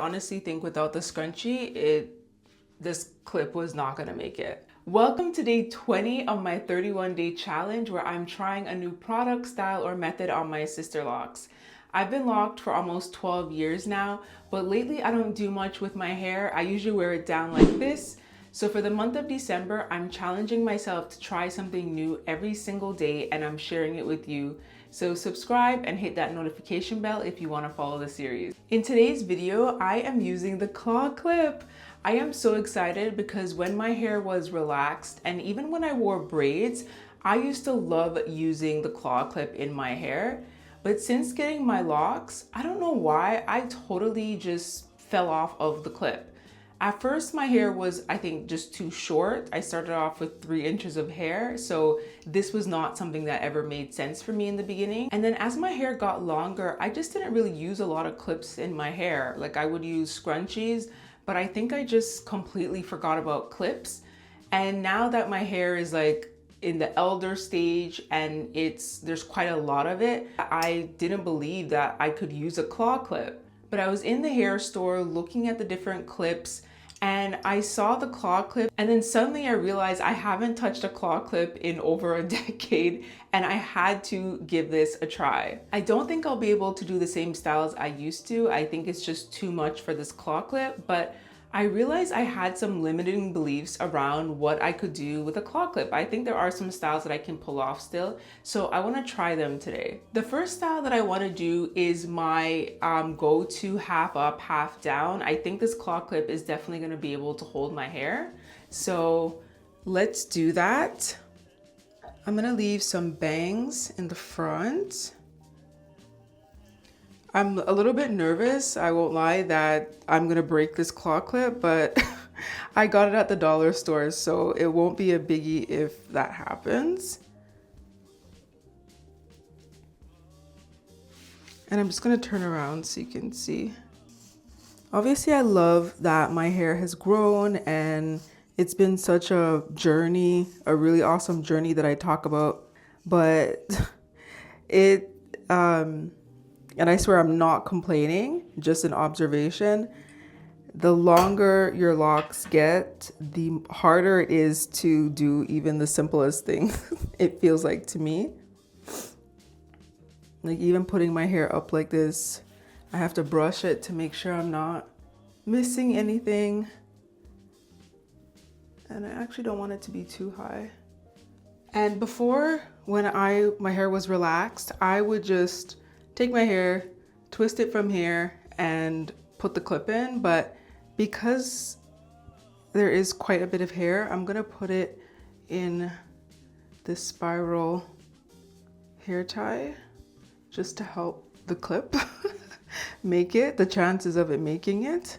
honestly think without the scrunchie, this clip was not gonna make it. Welcome to day 20 of my 31-day challenge where I'm trying a new product, style, or method on my Sisterlocks. I've been locked for almost 12 years now, but lately I don't do much with my hair. I usually wear it down like this. So for the month of December, I'm challenging myself to try something new every single day, and I'm sharing it with you. So subscribe and hit that notification bell if you want to follow the series. In today's video, I am using the claw clip. I am so excited because when my hair was relaxed and even when I wore braids, I used to love using the claw clip in my hair. But since getting my locks, I don't know why, I totally just fell off of the clip. At first, my hair was, I think, just too short. I started off with 3 inches of hair, so this was not something that ever made sense for me in the beginning. And then as my hair got longer, I just didn't really use a lot of clips in my hair. Like I would use scrunchies, but I think I just completely forgot about clips. And now that my hair is like in the elder stage and there's quite a lot of it, I didn't believe that I could use a claw clip. But I was in the hair store looking at the different clips and I saw the claw clip, and then suddenly I realized I haven't touched a claw clip in over a decade and I had to give this a try. I don't think I'll be able to do the same styles I used to. I think it's just too much for this claw clip, but I realized I had some limiting beliefs around what I could do with a claw clip. I think there are some styles that I can pull off still, so I want to try them today. The first style that I want to do is my go-to half up, half down. I think this claw clip is definitely going to be able to hold my hair, so let's do that. I'm going to leave some bangs in the front. I'm a little bit nervous, I won't lie, that I'm gonna break this claw clip, but I got it at the dollar store, so it won't be a biggie if that happens. And I'm just gonna turn around so you can see. Obviously, I love that my hair has grown and it's been such a journey, a really awesome journey that I talk about, but and I swear I'm not complaining, just an observation. The longer your locks get, the harder it is to do even the simplest thing, it feels like to me. Like even putting my hair up like this, I have to brush it to make sure I'm not missing anything. And I actually don't want it to be too high. And before, when my hair was relaxed, I would just take my hair, twist it from here, and put the clip in. But because there is quite a bit of hair, I'm gonna put it in this spiral hair tie just to help the clip make it, the chances of it making it.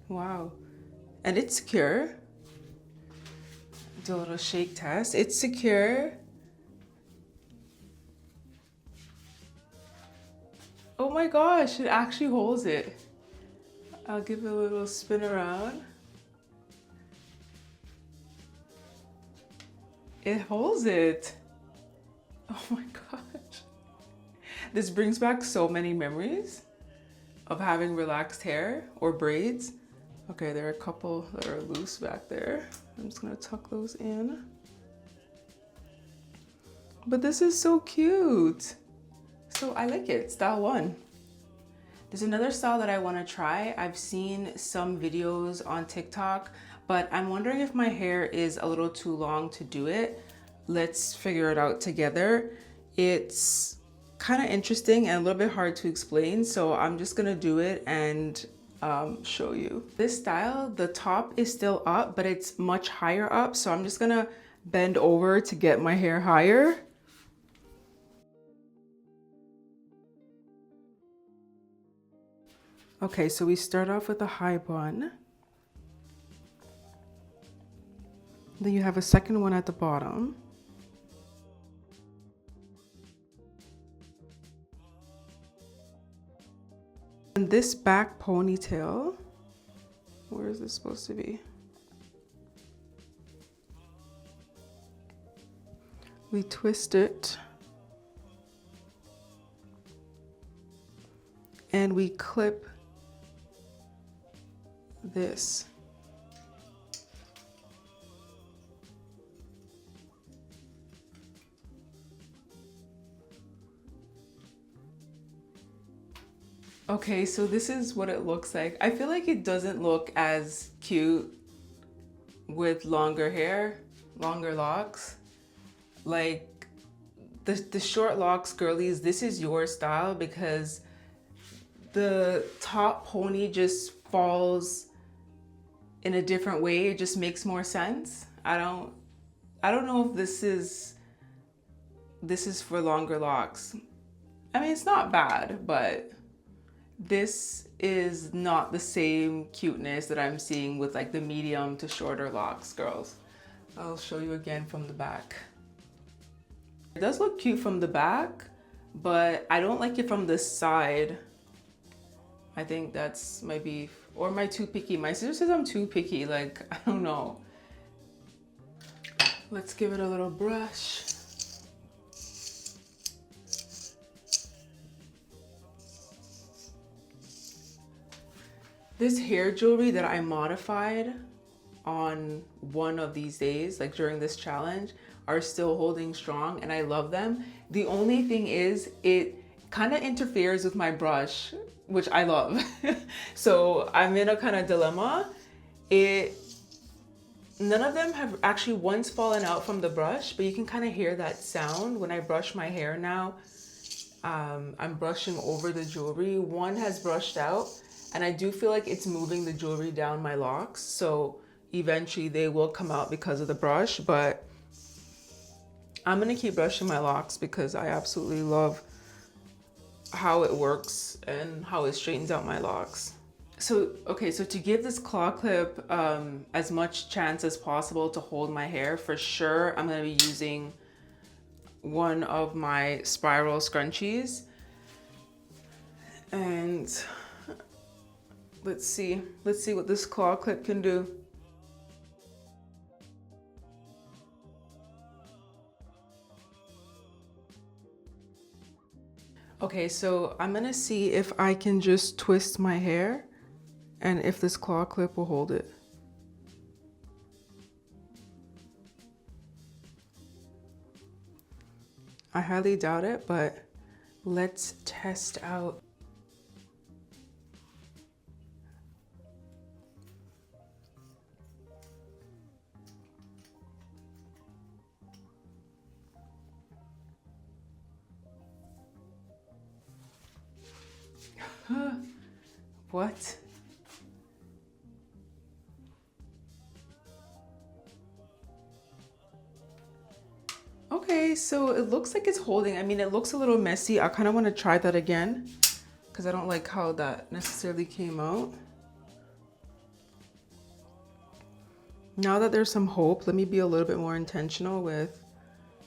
Wow, and it's secure. Do a little shake test. It's secure. Oh my gosh, it actually holds it. I'll give it a little spin around. It holds it. Oh my gosh. This brings back so many memories of having relaxed hair or braids. Okay, there are a couple that are loose back there. I'm just gonna tuck those in. But this is so cute. So I like it, style 1. There's another style that I wanna try. I've seen some videos on TikTok, but I'm wondering if my hair is a little too long to do it. Let's figure it out together. It's kind of interesting and a little bit hard to explain, so I'm just gonna do it and show you. This style, the top is still up, but it's much higher up, so I'm just gonna bend over to get my hair higher. Okay, so we start off with a high bun. Then you have a second one at the bottom. And this back ponytail, where is this supposed to be? We twist it and we clip this. Okay, so this is what it looks like. I feel like it doesn't look as cute with longer hair, longer locks. Like the short locks, girlies, this is your style because the top pony just falls in a different way. It just makes more sense. I don't know if this is for longer locks. I mean, it's not bad, but this is not the same cuteness that I'm seeing with like the medium to shorter locks, girls. I'll show you again from the back. It does look cute from the back, but I don't like it from the side. I think that's my beef. Or am I too picky? My sister says I'm too picky. Like, I don't know. Let's give it a little brush. This hair jewelry that I modified on one of these days, like during this challenge, are still holding strong and I love them. The only thing is it kind of interferes with my brush, which I love. So I'm in a kind of dilemma. None of them have actually once fallen out from the brush, but you can kind of hear that sound when I brush my hair now. I'm brushing over the jewelry. One has brushed out and I do feel like it's moving the jewelry down my locks. So eventually they will come out because of the brush, but I'm gonna keep brushing my locks because I absolutely love how it works and how it straightens out my locks. So, okay, so to give this claw clip as much chance as possible to hold my hair, for sure, I'm gonna be using one of my spiral scrunchies. And let's see what this claw clip can do. Okay, so I'm gonna see if I can just twist my hair and if this claw clip will hold it. I highly doubt it, but let's test out. What? Okay, so it looks like it's holding. I mean, it looks a little messy. I kind of want to try that again because I don't like how that necessarily came out. Now that there's some hope, let me be a little bit more intentional with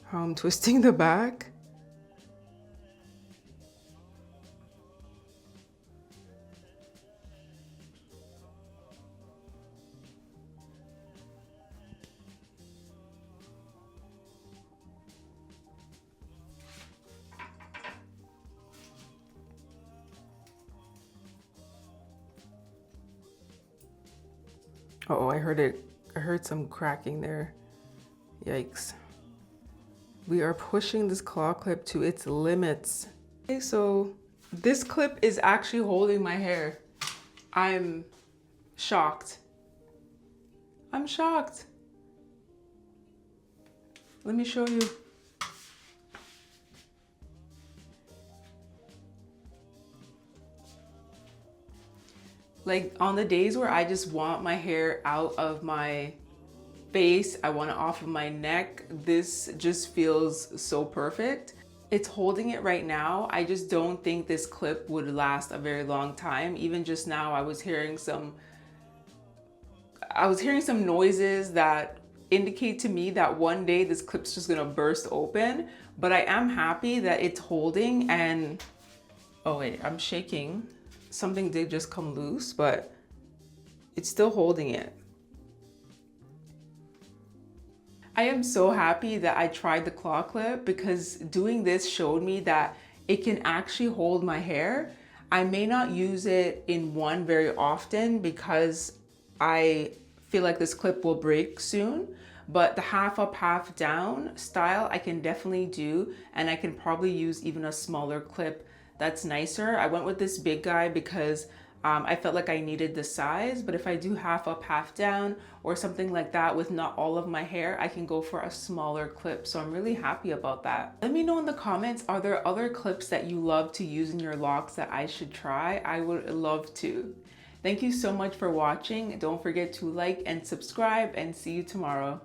how I'm twisting the back. Uh-oh, I heard some cracking there. Yikes. We are pushing this claw clip to its limits. Okay, so this clip is actually holding my hair. I'm shocked. I'm shocked. Let me show you. Like on the days where I just want my hair out of my face, I want it off of my neck, this just feels so perfect. It's holding it right now. I just don't think this clip would last a very long time. Even just now, I was hearing some noises that indicate to me that one day this clip's just gonna burst open. But I am happy that it's holding and, oh wait, I'm shaking. something did just come loose, but it's still holding it. I am so happy that I tried the claw clip because doing this showed me that it can actually hold my hair. I may not use it in one very often because I feel like this clip will break soon, but the half up, half down style I can definitely do, and I can probably use even a smaller clip that's nicer. I went with this big guy because I felt like I needed the size, but if I do half up, half down or something like that with not all of my hair, I can go for a smaller clip. So I'm really happy about that. Let me know in the comments, are there other clips that you love to use in your locks that I should try? I would love to. Thank you so much for watching. Don't forget to like and subscribe, and see you tomorrow.